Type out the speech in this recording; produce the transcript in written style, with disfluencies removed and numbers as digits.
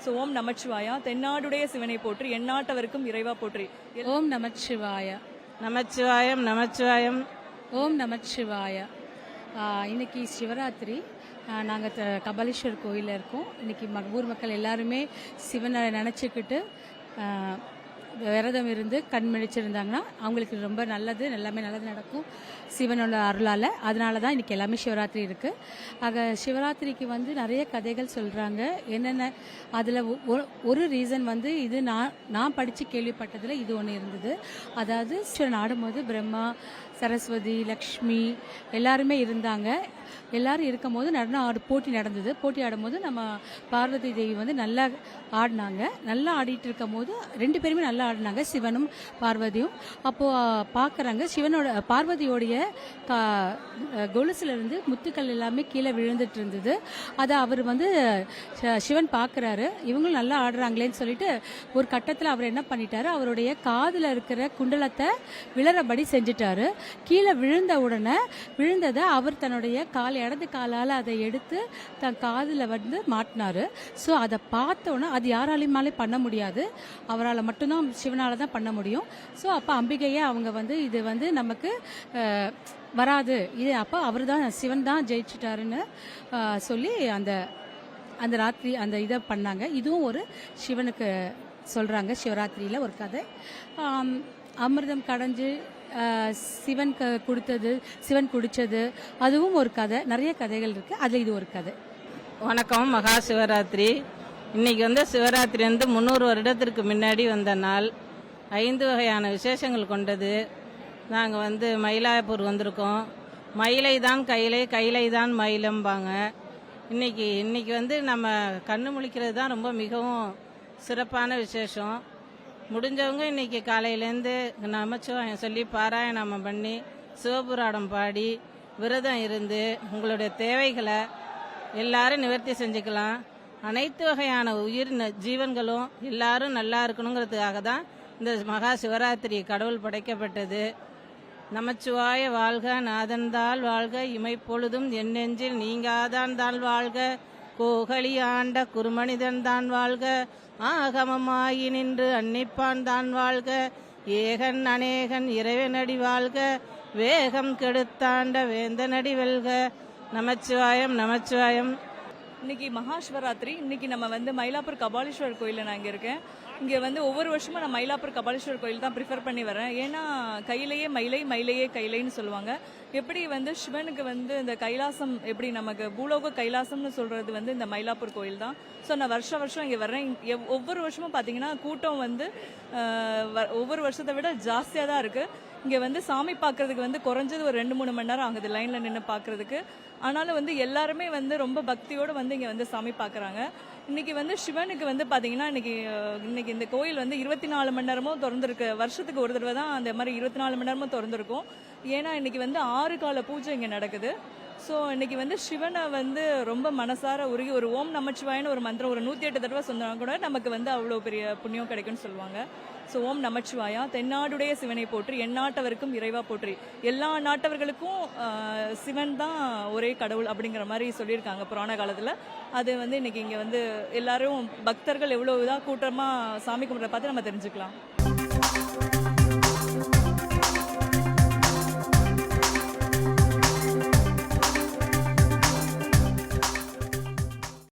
So ஓம் நமச்சிவாயா. தென்னாடுடைய சிவனை போற்றி, எந்நாட்டவருக்கும் இறைவா போற்றி. ஓம் நமச்சிவாய. நமச்சிவாயம் நமச்சிவாயம். ஓம் நமச்சிவாய. இன்னைக்கு சிவராத்திரி. நாங்கள் கபாலீஸ்வர் கோயிலில் இருக்கோம். இன்னைக்கு ஊர் மக்கள் எல்லாருமே சிவனை நினச்சிக்கிட்டு விரதம் இருந்து கண் மிழிச்சிருந்தாங்கன்னா அவங்களுக்கு ரொம்ப நல்லது, எல்லாமே நல்லது நடக்கும் சிவனோட அருளால். அதனால தான் இன்றைக்கி எல்லாமே சிவராத்திரி இருக்குது. ஆக சிவராத்திரிக்கு நிறைய கதைகள் சொல்கிறாங்க. என்னென்ன அதில் ஒரு ரீசன் இது நான் படித்து கேள்விப்பட்டதில் இது ஒன்று இருந்தது. அதாவது சிவன் ஆடும்போது பிரம்மா, சரஸ்வதி, லக்ஷ்மி எல்லாருமே இருந்தாங்க. எல்லாரும் இருக்கும் போது போட்டி நடந்தது. போட்டி ஆடும்போது நம்ம பார்வதி தேவி நல்லா ஆடினாங்க. நல்லா ஆடிட்டு இருக்கும் போது 2 பேருமே நல்லா ஆடினாங்க, சிவனும் பார்வதியும். அப்போது பார்க்குறாங்க பார்வதியோடைய கொலுசுல இருந்து முத்துக்கள் எல்லாமே கீழே விழுந்துட்டு இருந்தது. அதை அவர் சிவன் பார்க்குறாரு, இவங்களும் நல்லா ஆடுறாங்களேன்னு சொல்லிட்டு ஒரு கட்டத்தில் அவர் என்ன பண்ணிட்டாரு, அவருடைய காதில் இருக்கிற குண்டலத்தை விழறபடி செஞ்சிட்டாரு. கீழே விழுந்ததை அவர் தன்னுடைய இடது காலால் அதை எடுத்து தன் காதில் மாட்டினாரு. ஸோ அதை பார்த்தோன்னே அது யாராலையுமாலே பண்ண முடியாது, அவரால் மட்டும்தான், சிவனால் தான் பண்ண முடியும். ஸோ அப்போ அம்பிகையே அவங்க இது நமக்கு வராது, இது அப்போ அவர் தான், சிவன் தான் ஜெயிச்சிட்டாருன்னு சொல்லி அந்த ராத்திரி அந்த இதை பண்ணாங்க. இதுவும் ஒரு சிவனுக்கு சொல்கிறாங்க. சிவராத்திரியில் ஒரு கதை. அமிர்தம் கடைஞ்சு சிவன் கொடுத்தது, சிவன் குடித்தது, அதுவும் ஒரு கதை. நிறைய கதைகள் இருக்குது, அதில் இது ஒரு கதை. வணக்கம். மகா சிவராத்திரி. இன்னைக்கு சிவராத்திரி 300 வருடத்திற்கு முன்னாடி வந்த நாள். 5 வகையான விசேஷங்கள் கொண்டது. நாங்கள் மயிலாப்பூர் வந்திருக்கோம். மயிலை தான் கையிலை, கையிலை தான் மயிலம்பாங்க. இன்னைக்கு நம்ம கண்ணு முழிக்கிறது தான் ரொம்ப மிகவும் சிறப்பான விசேஷம். முடிஞ்சவங்க இன்னைக்கு காலையிலேருந்து நமச்சிவாயம் சொல்லி பாராயணம் பண்ணி சிவபுராணம் பாடி விரதம் இருந்து உங்களுடைய தேவைகளை எல்லாரும் நிவர்த்தி செஞ்சுக்கலாம். அனைத்து வகையான உயிர் ஜீவன்களும் எல்லாரும் நல்லா இருக்கணுங்கிறதுக்காக தான் இந்த மகா சிவராத்திரி கடவுள் படைக்கப்பட்டது. நமச்சிவாய வாழ்க, நாதன்தாள் வாழ்க, இமைப்பொழுதும் என் நெஞ்சில் நீங்காதான் தாள் வாழ்க, கோகலி ஆண்ட குருமனிதன் தான் வாழ்க, ஆகமமாயி நின்று அன்னிப்பான் தான் வாழ்க, ஏகன் அநேகன் இறைவனடி வாழ்க, வேகம் கெடுத்தாண்ட வேந்தனடி வெல்க. நமச்சிவாயம் நமச்சிவாயம். இன்னைக்கு மகா சிவராத்திரி. இன்னைக்கு நம்ம மயிலாப்பூர் கபாலீஸ்வர் கோயிலில் நான் இங்கே இருக்கேன். இங்கே ஒவ்வொரு வருஷமும் நான் மயிலாப்பூர் கபாலீஸ்வர் கோயில் தான் ப்ரிஃபர் பண்ணி வரேன். ஏன்னா கையிலேயே மயிலை, மயிலையே கையிலைன்னு சொல்லுவாங்க. எப்படி சிவனுக்கு இந்த கைலாசம் எப்படி நமக்கு பூலோக கைலாசம்னு சொல்றது இந்த மயிலாப்பூர் கோயில் தான். ஸோ நான் வருஷம் இங்கே வர்றேன். ஒவ்வொரு வருஷமும் பார்த்தீங்கன்னா கூட்டம் ஒவ்வொரு வருஷத்தை விட ஜாஸ்தியாக தான் இருக்குது. இங்கே சாமி பார்க்கறதுக்கு குறைஞ்சது ஒரு 2-3 மணி நேரம் ஆகுது லைனில் நின்று பார்க்கறதுக்கு. ஆனாலும் எல்லாருமே ரொம்ப பக்தியோடு இங்கே சாமி பார்க்குறாங்க. இன்னைக்கு சிவனுக்கு பார்த்தீங்கன்னா இன்னைக்கு இந்த கோயில் 24 மணி நேரமும் திறந்துருக்கு. வருஷத்துக்கு ஒரு தடவை தான் அந்த மாதிரி 24 மணி நேரமும் திறந்துருக்கும். ஏன்னா இன்னைக்கு 6 கால பூஜை இங்கே நடக்குது. ஸோ இன்னைக்கு சிவனை ரொம்ப மனசார உருகி ஒரு ஓம் நமச்சிவாயன்னு ஒரு மந்திரம் ஒரு 108 தடவை சொன்னா கூட நமக்கு அவ்வளோ பெரிய புண்ணியம் கிடைக்கும்னு சொல்லுவாங்க. ஸோ ஓம் நமச்சிவாயா. தென்னாடுடைய சிவனை போற்றி, எந்நாட்டவருக்கும் இறைவா போற்றி. எல்லா நாட்டவர்களுக்கும் சிவன் தான் ஒரே கடவுள் அப்படிங்கிற மாதிரி சொல்லியிருக்காங்க புராண காலத்தில். அது இன்னைக்கு இங்கே எல்லாரும் பக்தர்கள் எவ்வளோ இதாக கூட்டமாக சாமி கும்பிட்ற பார்த்து நம்ம தெரிஞ்சுக்கலாம்.